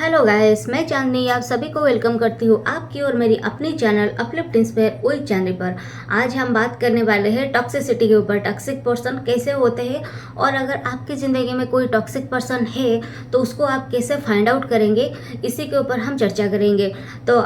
Hello guys, मैं चांदनी आप सभी को वेलकम करती हूँ आपकी और मेरी अपनी चैनल अपलिफ्ट इंस्पायर विद चांदनी पर। आज हम बात करने वाले हैं टॉक्सिसिटी के ऊपर। टॉक्सिक पर्सन कैसे होते हैं और अगर आपकी ज़िंदगी में कोई टॉक्सिक पर्सन है तो उसको आप कैसे फाइंड आउट करेंगे, इसी के ऊपर हम चर्चा करेंगे। तो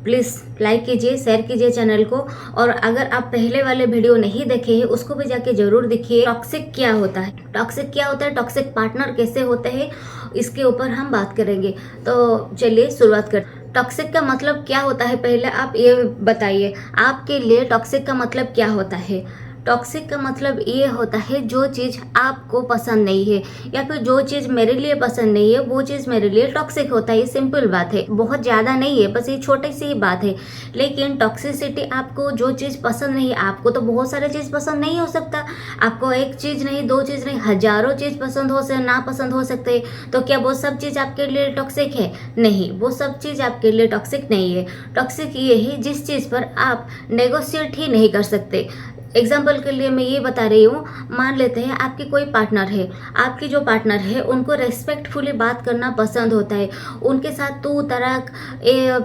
प्लीज़ लाइक कीजिए, शेयर कीजिए चैनल को, और अगर आप पहले वाले वीडियो नहीं देखे हैं उसको भी जाके ज़रूर देखिए। टॉक्सिक क्या होता है, टॉक्सिक क्या होता है, टॉक्सिक पार्टनर कैसे होते हैं, इसके ऊपर हम बात करेंगे। तो चलिए शुरुआत कर। टॉक्सिक का मतलब क्या होता है, पहले आप ये बताइए आपके लिए टॉक्सिक का मतलब क्या होता है। टॉक्सिक का मतलब ये होता है जो चीज़ आपको पसंद नहीं है या फिर जो चीज़ मेरे लिए पसंद नहीं है वो चीज़ मेरे लिए टॉक्सिक होता है। ये सिंपल बात है, बहुत ज़्यादा नहीं है, बस ये छोटी सी ही बात है। लेकिन टॉक्सिसिटी, आपको जो चीज़ पसंद नहीं है, आपको तो बहुत सारे चीज़ पसंद नहीं हो सकता, आपको एक चीज़ नहीं, दो चीज़ नहीं, हजारों चीज़ पसंद हो से ना पसंद हो सकते हैं। तो क्या वो सब चीज़ आपके लिए टॉक्सिक है? नहीं, वो सब चीज़ आपके लिए टॉक्सिक नहीं है। टॉक्सिक ये है जिस चीज़ पर आप नेगोशिएट ही नहीं कर सकते। एग्जाम्पल के लिए मैं ये बता रही हूँ, मान लेते हैं आपकी कोई पार्टनर है, आपकी जो पार्टनर है उनको रेस्पेक्टफुली बात करना पसंद होता है, उनके साथ तू तड़ाक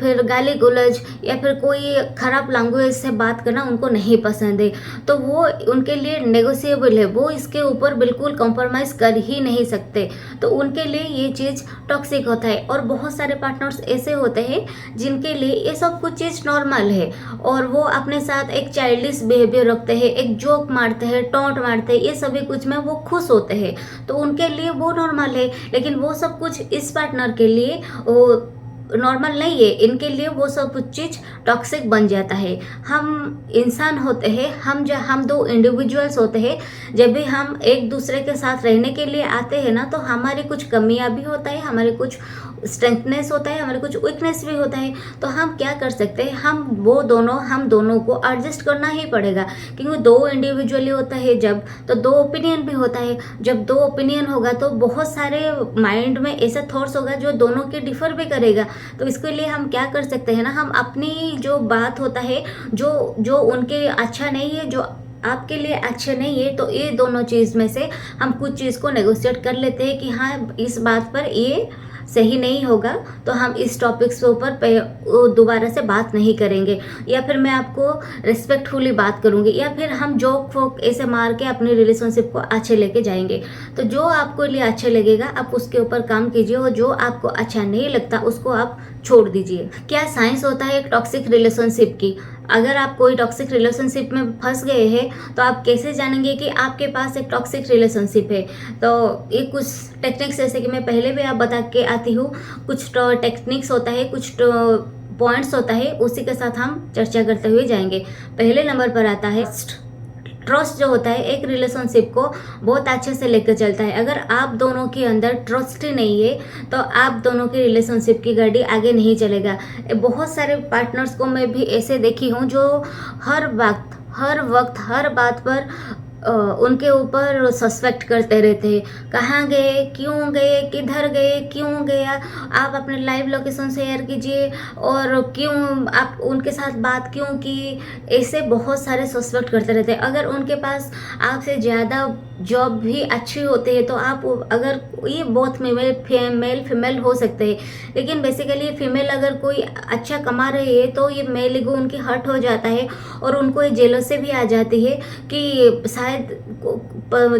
फिर गाली गलौज या फिर कोई ख़राब लैंग्वेज से बात करना उनको नहीं पसंद है। तो वो उनके लिए नेगोशिएबल है, वो इसके ऊपर बिल्कुल कॉम्प्रोमाइज़ कर ही नहीं सकते। तो उनके लिए ये चीज़ टॉक्सिक होता है। और बहुत सारे पार्टनर्स ऐसे होते हैं जिनके लिए ये सब कुछ चीज़ नॉर्मल है और वो अपने साथ एक चाइल्डिश बिहेवियर रखते हैं, एक जोक मारते हैं, टोंट मारते हैं, ये सभी कुछ में वो खुश होते हैं, तो उनके लिए वो नॉर्मल है। लेकिन वो सब कुछ इस पार्टनर के लिए वो नॉर्मल नहीं है, इनके लिए वो सब कुछ चीज़ टॉक्सिक बन जाता है। हम इंसान होते हैं, हम दो इंडिविजुअल्स होते हैं। जब भी हम एक दूसरे के साथ रहने के लिए आते हैं ना, तो हमारी कुछ कमियां भी होता है, हमारे कुछ स्ट्रेंथनेस होता है, हमारे कुछ वीकनेस भी होता है। तो हम क्या कर सकते हैं, हम दोनों को एडजस्ट करना ही पड़ेगा, क्योंकि दो इंडिविजुअली होता है जब, तो दो ओपिनियन भी होता है। जब दो ओपिनियन होगा तो बहुत सारे माइंड में ऐसे थॉट्स होगा जो दोनों के डिफर भी करेगा। तो इसके लिए हम क्या कर सकते हैं ना, हम अपनी जो बात होता है, जो जो उनके अच्छा नहीं है, जो आपके लिए अच्छे नहीं है, तो ये दोनों चीज़ में से हम कुछ चीज़ को नेगोशिएट कर लेते हैं कि हाँ इस बात पर ये सही नहीं होगा, तो हम इस टॉपिक्स के ऊपर दोबारा से बात नहीं करेंगे, या फिर मैं आपको रिस्पेक्टफुली बात करूंगी, या फिर हम जोक फोक ऐसे मार के अपनी रिलेशनशिप को अच्छे लेके जाएंगे। तो जो आपको लिए अच्छे लगेगा आप उसके ऊपर काम कीजिए, और जो आपको अच्छा नहीं लगता उसको आप छोड़ दीजिए। क्या साइंस होता है एक टॉक्सिक रिलेशनशिप की? अगर आप कोई टॉक्सिक रिलेशनशिप में फंस गए हैं तो आप कैसे जानेंगे कि आपके पास एक टॉक्सिक रिलेशनशिप है? तो ये कुछ टेक्निक्स, जैसे कि मैं पहले भी आप बता के आती हूँ, कुछ टेक्निक्स होता है, कुछ पॉइंट्स होता है, उसी के साथ हम चर्चा करते हुए जाएंगे। पहले नंबर पर आता है ट्रस्ट। जो होता है एक रिलेशनशिप को बहुत अच्छे से लेकर चलता है। अगर आप दोनों के अंदर ट्रस्ट ही नहीं है तो आप दोनों की रिलेशनशिप की गाड़ी आगे नहीं चलेगा। बहुत सारे पार्टनर्स को मैं भी ऐसे देखी हूँ जो हर वक्त हर बात पर उनके ऊपर सस्पेक्ट करते रहते हैं, कहाँ गए, क्यों गए, किधर गए, क्यों गया, आप अपने लाइव लोकेशन शेयर कीजिए, और क्यों आप उनके साथ बात क्यों की। ऐसे बहुत सारे सस्पेक्ट करते रहते हैं। अगर उनके पास आपसे ज़्यादा जॉब भी अच्छी होती है तो आप, अगर ये बहुत मेल फीमेल हो सकते हैं, लेकिन बेसिकली फीमेल अगर कोई अच्छा कमा रही है तो ये मेल ईगो उनकी हर्ट हो जाता है और उनको ये जेलसी भी आ जाती है कि शायद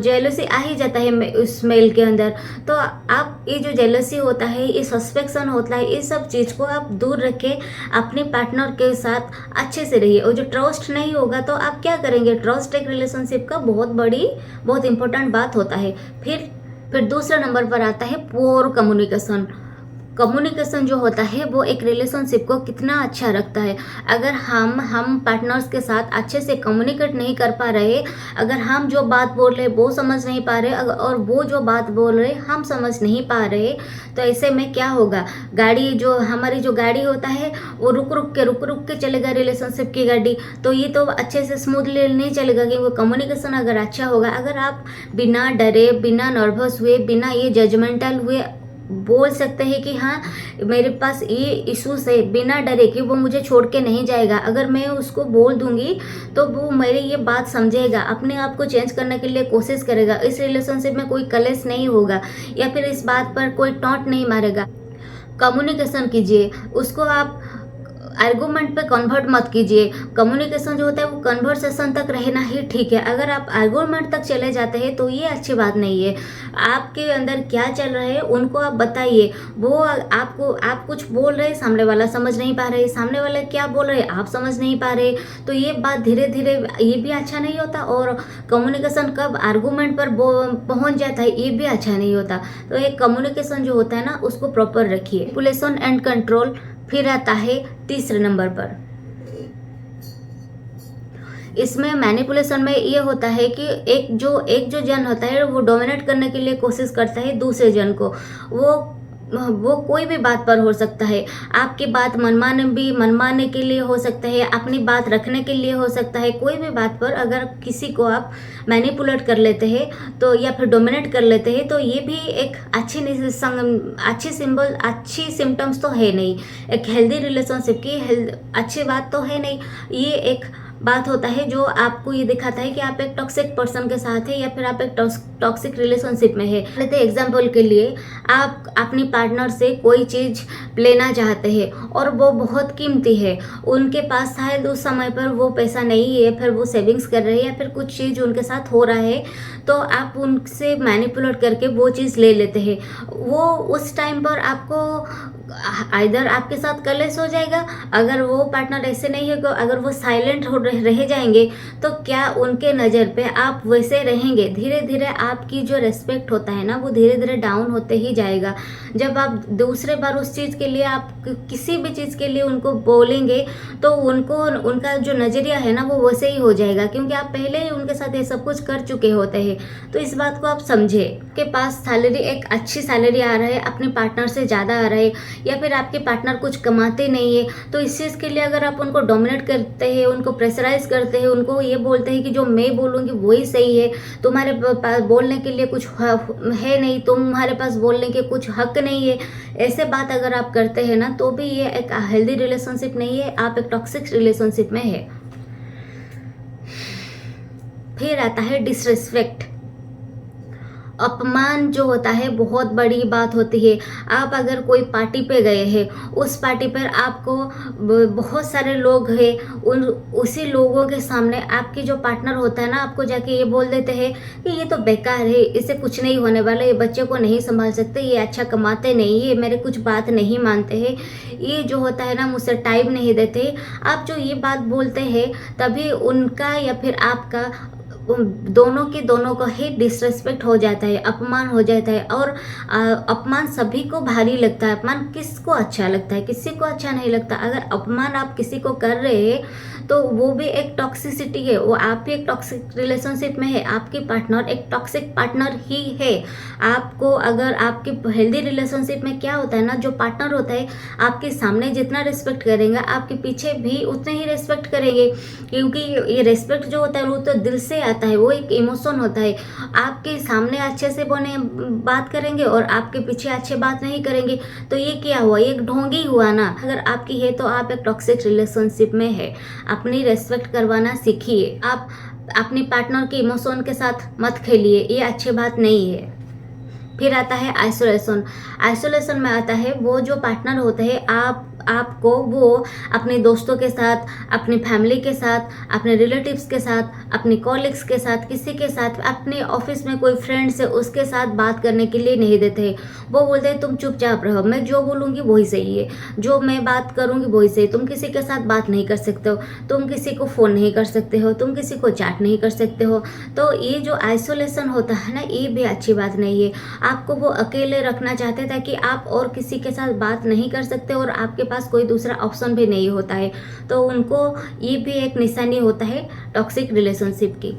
जेलसी आ ही जाता है उस मेल के अंदर। तो आप ये जो जेलसी होता है, ये सस्पेक्शन होता है, ये सब चीज़ को आप दूर रखें, अपने पार्टनर के साथ अच्छे से रहिए। और जो ट्रस्ट नहीं होगा तो आप क्या करेंगे? ट्रस्ट एक रिलेशनशिप का बहुत इंपॉर्टेंट बात होता है। फिर दूसरा नंबर पर आता है पोर कम्युनिकेशन। कम्युनिकेशन जो होता है वो एक रिलेशनशिप को कितना अच्छा रखता है। अगर हम पार्टनर्स के साथ अच्छे से कम्युनिकेट नहीं कर पा रहे, अगर हम जो बात बोल रहे वो समझ नहीं पा रहे, और वो जो बात बोल रहे हम समझ नहीं पा रहे, तो ऐसे में क्या होगा? हमारी जो गाड़ी होता है वो रुक रुक के चलेगा, रिलेशनशिप की गाड़ी। तो ये तो अच्छे से स्मूथली नहीं चलेगा, क्योंकि कम्युनिकेशन अगर अच्छा होगा, अगर आप बिना डरे, बिना नर्वस हुए, बिना ये जजमेंटल हुए बोल सकते हैं कि हाँ मेरे पास ये इश्यूज है, बिना डरे कि वो मुझे छोड़ के नहीं जाएगा, अगर मैं उसको बोल दूंगी तो वो मेरी ये बात समझेगा, अपने आप को चेंज करने के लिए कोशिश करेगा, इस रिलेशनशिप में कोई कलेश नहीं होगा, या फिर इस बात पर कोई टॉन्ट नहीं मारेगा। कम्युनिकेशन कीजिए, उसको आप आर्गूमेंट पे कन्वर्ट मत कीजिए। कम्युनिकेशन जो होता है वो कन्वर्सेशन तक रहना ही ठीक है। अगर आप आर्गूमेंट तक चले जाते हैं तो ये अच्छी बात नहीं है। आपके अंदर क्या चल रहा है उनको आप बताइए। वो आपको आप कुछ बोल रहे हैं, सामने वाला समझ नहीं पा रहे, सामने वाला क्या बोल रहे हैं आप समझ नहीं पा रहे, तो ये बात धीरे धीरे ये भी अच्छा नहीं होता। और कम्युनिकेशन कब आर्गूमेंट पर पहुंच जाता है ये भी अच्छा नहीं होता। तो एक कम्युनिकेशन जो होता है ना उसको प्रॉपर रखिए। मैनिपुलेशन एंड कंट्रोल फिर आता है तीसरे नंबर पर। इसमें मैनिपुलेशन में ये होता है कि एक जो जन होता है वो डोमिनेट करने के लिए कोशिश करता है दूसरे जन को। वो कोई भी बात पर हो सकता है। आपकी बात मनमाने के लिए हो सकता है, अपनी बात रखने के लिए हो सकता है। कोई भी बात पर अगर किसी को आप मैनिपुलेट कर लेते हैं तो या फिर डोमिनेट कर लेते हैं तो ये भी एक अच्छी सिम्टम्स तो है नहीं। एक हेल्दी रिलेशनशिप की अच्छी बात तो है नहीं। ये एक बात होता है जो आपको ये दिखाता है कि आप एक टॉक्सिक पर्सन के साथ है या फिर आप एक टॉक्सिक रिलेशनशिप में है। लेते एग्जाम्पल के लिए, आप अपनी पार्टनर से कोई चीज़ लेना चाहते हैं और वो बहुत कीमती है, उनके पास शायद उस समय पर वो पैसा नहीं है, फिर वो सेविंग्स कर रहे हैं या फिर कुछ चीज़ उनके साथ हो रहा है, तो आप उनसे मैनिपुलेट करके वो चीज़ ले लेते हैं। वो उस टाइम पर आपको आइदर आपके साथ कलेश हो जाएगा। अगर वो पार्टनर ऐसे नहीं है, अगर वो साइलेंट रह जाएंगे तो क्या उनके नज़र पे आप वैसे रहेंगे। धीरे धीरे आपकी जो रेस्पेक्ट होता है ना वो धीरे धीरे डाउन होते ही जाएगा। जब आप दूसरे बार उस चीज़ के लिए आप किसी भी चीज़ के लिए उनको बोलेंगे तो उनका जो नज़रिया है ना वो वैसे ही हो जाएगा, क्योंकि आप पहले ही उनके साथ ये सब कुछ कर चुके होते हैं। तो इस बात को आप समझे। आपके पास सैलरी, एक अच्छी सैलरी आ रहा है, अपने पार्टनर से ज़्यादा आ रहा है, या फिर आपके पार्टनर कुछ कमाते नहीं है, तो इस चीज़ के लिए अगर आप उनको डोमिनेट करते हैं, उनको प्रेशराइज करते हैं, उनको ये बोलते हैं कि जो मैं बोलूँगी वही सही है, तुम्हारे पास बोलने के लिए कुछ है नहीं, तुम्हारे पास बोलने के कुछ हक नहीं है, ऐसे बात अगर आप करते हैं ना तो भी ये एक हेल्दी रिलेशनशिप नहीं है, आप एक टॉक्सिक रिलेशनशिप में है। फिर आता है डिसरिस्पेक्ट। अपमान जो होता है बहुत बड़ी बात होती है। आप अगर कोई पार्टी पे गए हैं, उस पार्टी पर आपको बहुत सारे लोग हैं, उसी लोगों के सामने आपके जो पार्टनर होता है ना आपको जाके ये बोल देते हैं कि ये तो बेकार है, इससे कुछ नहीं होने वाला, ये बच्चे को नहीं संभाल सकते, ये अच्छा कमाते नहीं है, मेरे कुछ बात नहीं मानते हैं, ये जो होता है ना मुझसे टाइम नहीं देते। आप जो ये बात बोलते हैं तभी उनका या फिर आपका दोनों को ही डिसरेस्पेक्ट हो जाता है, अपमान हो जाता है। और अपमान सभी को भारी लगता है। अपमान किसको अच्छा लगता है? किसी को अच्छा नहीं लगता। अगर अपमान आप किसी को कर रहे हैं तो वो भी एक टॉक्सिसिटी है, वो आप भी एक टॉक्सिक रिलेशनशिप में है, आपके पार्टनर एक टॉक्सिक पार्टनर ही है। आपको अगर आपके हेल्दी रिलेशनशिप में क्या होता है ना, जो पार्टनर होता है आपके सामने जितना रिस्पेक्ट करेंगे आपके पीछे भी उतने ही रिस्पेक्ट करेंगे, क्योंकि ये रिस्पेक्ट जो होता है वो तो दिल से आता है, वो एक इमोशन होता है। आपके सामने अच्छे से बात करेंगे और आपके पीछे अच्छे बात नहीं करेंगे, तो ये क्या हुआ? ये एक ढोंगी हुआ ना। अगर आपकी है तो आप एक टॉक्सिक रिलेशनशिप में है। अपनी रेस्पेक्ट करवाना सीखिए। आप अपने पार्टनर के इमोशन के साथ मत खेलिए, ये अच्छी बात नहीं है। फिर आता है आइसोलेशन। आइसोलेशन में आता है वो जो पार्टनर होते हैं आपको वो अपने दोस्तों के साथ, अपनी फैमिली के साथ, अपने रिलेटिव्स के साथ, अपने कॉलिग्स के साथ, किसी के साथ, अपने ऑफिस में कोई फ्रेंड्स है उसके साथ बात करने के लिए नहीं देते हैं। वो बोलते हैं तुम चुपचाप रहो, मैं जो बोलूँगी वही सही है, जो मैं बात करूँगी वही सही। तुम किसी के साथ बात नहीं कर सकते हो, तुम किसी को फ़ोन नहीं कर सकते हो, तुम किसी को चैट नहीं कर सकते हो। तो ये जो आइसोलेशन होता है ना, ये भी अच्छी बात नहीं है। आपको वो अकेले रखना चाहते ताकि आप और किसी के साथ बात नहीं कर सकते और आपके पास कोई दूसरा ऑप्शन भी नहीं होता है, तो उनको ये भी एक निशानी होता है टॉक्सिक रिलेशनशिप की।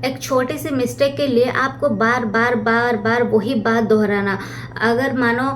एक छोटी सी मिस्टेक के लिए आपको बार बार वही बात दोहराना। अगर मानो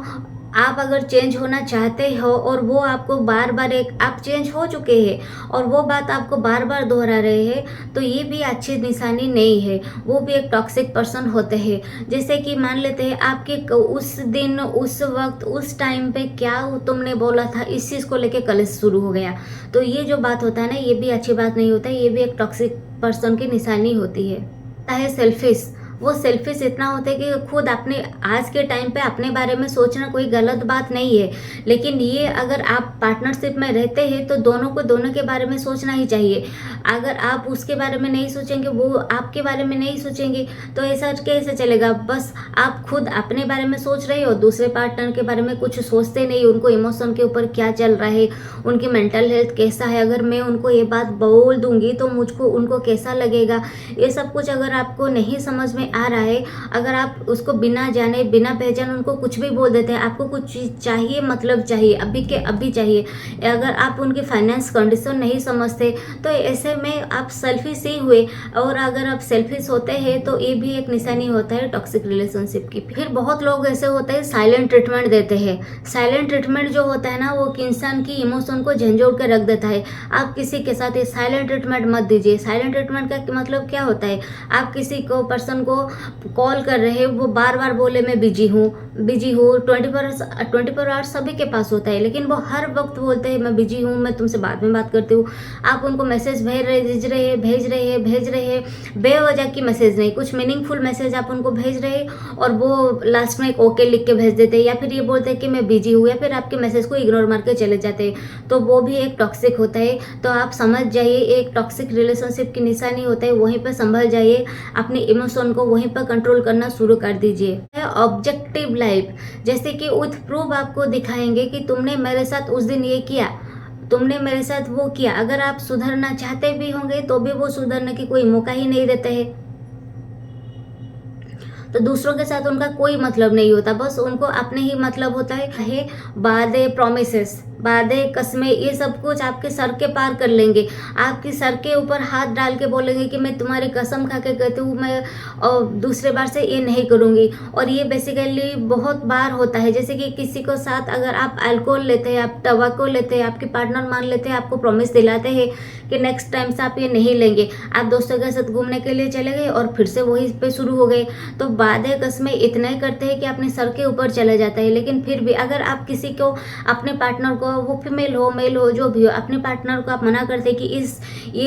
आप अगर चेंज होना चाहते हो और वो आपको बार बार आप चेंज हो चुके हैं और वो बात आपको बार बार दोहरा रहे हैं, तो ये भी अच्छी निशानी नहीं है। वो भी एक टॉक्सिक पर्सन होते हैं। जैसे कि मान लेते हैं आपके उस दिन, उस वक्त, उस टाइम पे क्या तुमने बोला था, इस चीज़ को लेके कलेश शुरू हो गया। तो ये जो बात होता है ना, ये भी अच्छी बात नहीं होता है, ये भी एक टॉक्सिक पर्सन की निशानी होती है। सेल्फिश, वो सेल्फिश इतना होते हैं कि खुद अपने आज के टाइम पे अपने बारे में सोचना कोई गलत बात नहीं है, लेकिन ये अगर आप पार्टनरशिप में रहते हैं तो दोनों को दोनों के बारे में सोचना ही चाहिए। अगर आप उसके बारे में नहीं सोचेंगे, वो आपके बारे में नहीं सोचेंगे, तो ऐसा कैसे चलेगा। बस आप खुद अपने बारे में सोच रहे हो, दूसरे पार्टनर के बारे में कुछ सोचते नहीं, उनको इमोशन के ऊपर क्या चल रहा है, उनकी मेंटल हेल्थ कैसा है, अगर मैं उनको ये बात बोल दूंगी तो मुझको उनको कैसा लगेगा, ये सब कुछ अगर आपको नहीं समझ में आ रहा है, अगर आप उसको बिना जाने बिना पहचान उनको कुछ भी बोल देते हैं, आपको कुछ चीज़ चाहिए मतलब चाहिए, अभी के अभी चाहिए, अगर आप उनकी फाइनेंस कंडीशन नहीं समझते तो ऐसे में आप सेल्फिश ही हुए। और अगर आप सेल्फिश होते हैं तो ये भी एक निशानी होता है टॉक्सिक रिलेशनशिप की। फिर बहुत लोग ऐसे होते हैं साइलेंट ट्रीटमेंट देते हैं। साइलेंट ट्रीटमेंट जो होता है ना, वो इंसान की इमोशन को झंझोड़ के रख देता है। आप किसी के साथ साइलेंट ट्रीटमेंट मत दीजिए। साइलेंट ट्रीटमेंट का मतलब क्या होता है, आप किसी को पर्सन को कॉल कर रहे हैं, वो बार बार बोले मैं बिजी हूँ 24 आवर्स सभी के पास होता है, लेकिन वो हर वक्त बोलते हैं मैं बिजी हूँ, मैं तुमसे बाद में बात करती हूँ। आप उनको मैसेज भेज रहे हैं बेवजह की मैसेज नहीं, कुछ मीनिंगफुल मैसेज आप उनको भेज रहे हैं और वो लास्ट में एक ओके लिख के भेज देते हैं, या फिर ये बोलते हैं कि मैं बिजी हूँ, या फिर आपके मैसेज को इग्नोर मार के चले जाते हैं, तो वो भी एक टॉक्सिक होता है। तो आप समझ जाइए, एक टॉक्सिक रिलेशनशिप की निशानी होता है, वहीं पर संभल जाइए, अपने इमोशन को वहीं पर कंट्रोल करना शुरू कर दीजिए। ऑब्जेक्टिव लाइफ, जैसे कि विथ प्रूफ आपको दिखाएंगे कि तुमने मेरे साथ उस दिन ये किया, तुमने मेरे साथ वो किया। अगर आप सुधरना चाहते भी होंगे तो भी वो सुधरने की कोई मौका ही नहीं देते हैं, तो दूसरों के साथ उनका कोई मतलब नहीं होता, बस उनको अपने ही मतलब होता है। वादे, प्रॉमिसेस, वादे, कस्में, ये सब कुछ आपके सर के पार कर लेंगे, आपके सर के ऊपर हाथ डाल के बोलेंगे कि मैं तुम्हारी कसम खा के कहती हूँ, मैं और दूसरे बार से ये नहीं करूँगी। और ये बेसिकली बहुत बार होता है, जैसे कि किसी को साथ अगर आप अल्कोहल लेते हैं, आप टबाको लेते हैं, आपके पार्टनर मान लेते हैं, आपको प्रॉमिस दिलाते हैं कि नेक्स्ट टाइम से आप ये नहीं लेंगे, आप दोस्तों के साथ घूमने के लिए चले गए और फिर से वही पे शुरू हो गए, तो वादे कस्में इतना ही करते हैं कि अपने सर के ऊपर चला जाता है। लेकिन फिर भी अगर आप किसी को, अपने पार्टनर को, वो फीमेल हो मेल हो जो भी हो, अपने पार्टनर को आप मना करते हैं कि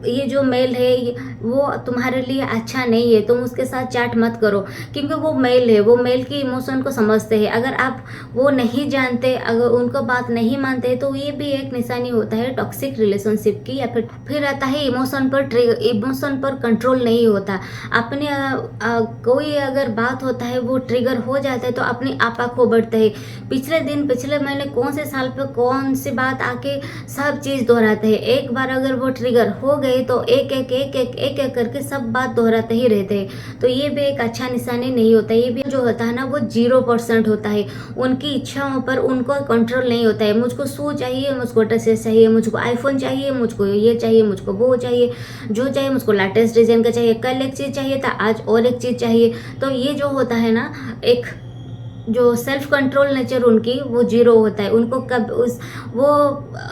ये जो मेल है वो तुम्हारे लिए अच्छा नहीं है, तुम उसके साथ चैट मत करो, क्योंकि वो मेल है, वो मेल की इमोशन को समझते हैं। अगर आप वो नहीं जानते, अगर उनको बात नहीं मानते, तो ये भी एक निशानी होता है टॉक्सिक रिलेशनशिप की। या फिर आता है इमोशन पर कंट्रोल नहीं होता। अपने कोई अगर बात होता है वो ट्रिगर हो जाता है तो अपने आपा खो बढ़ते हैं। पिछले दिन, पिछले महीने, कौन से साल पे कौन सी बात आके सब चीज़ दोहराते हैं। एक बार अगर वो ट्रिगर हो गए तो एक एक करके सब बात दोहराते ही रहते हैं, तो ये भी एक अच्छा निशानी नहीं होता। ये भी जो होता है ना, वो 0% होता है। उनकी इच्छाओं पर उनको कंट्रोल नहीं होता है। मुझको शू चाहिए, मुझको ड्रेसेस चाहिए, मुझको आईफोन चाहिए, मुझको ये चाहिए, मुझको वो चाहिए, जो चाहिए मुझको लेटेस्ट डिजाइन का चाहिए, कल एक चीज़ चाहिए था आज और एक चीज़ चाहिए। तो ये जो होता है ना, एक जो सेल्फ कंट्रोल नेचर उनकी वो 0 होता है। उनको कब वो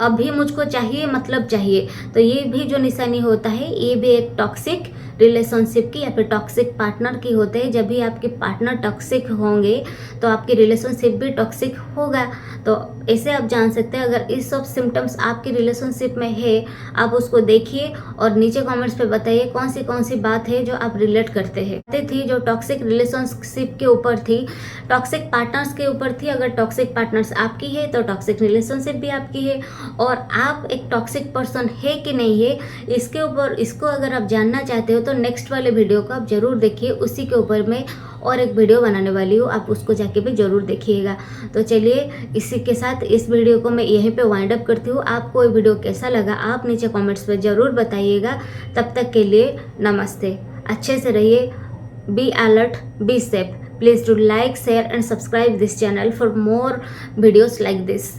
अभी मुझको चाहिए मतलब चाहिए, तो ये भी जो निशानी होता है, ये भी एक टॉक्सिक रिलेशनशिप की या फिर टॉक्सिक पार्टनर की होते हैं। जब भी आपके पार्टनर टॉक्सिक होंगे तो आपकी रिलेशनशिप भी टॉक्सिक होगा। तो ऐसे आप जान सकते हैं, अगर इस सब सिम्टम्स आपकी रिलेशनशिप में है, आप उसको देखिए और नीचे कमेंट्स पे बताइए कौन सी बात है जो आप रिलेट करते हैं। थी जो टॉक्सिक रिलेशनशिप के ऊपर थी, टॉक्सिक पार्टनर्स के ऊपर थी। अगर टॉक्सिक पार्टनर्स आपकी है तो टॉक्सिक रिलेशनशिप भी आपकी है, और आप एक टॉक्सिक पर्सन है कि नहीं है, इसको अगर आप जानना चाहते हो तो नेक्स्ट वाले वीडियो को आप जरूर देखिए। उसी के ऊपर मैं और एक वीडियो बनाने वाली हूँ, आप उसको जाके भी जरूर देखिएगा। तो चलिए, इसी के साथ इस वीडियो को मैं यहीं पे वाइंड अप करती हूँ। आपको ये वीडियो कैसा लगा आप नीचे कमेंट्स पे जरूर बताइएगा। तब तक के लिए नमस्ते, अच्छे से रहिए, be alert, be safe. Please do like, share and subscribe this channel for more videos like this.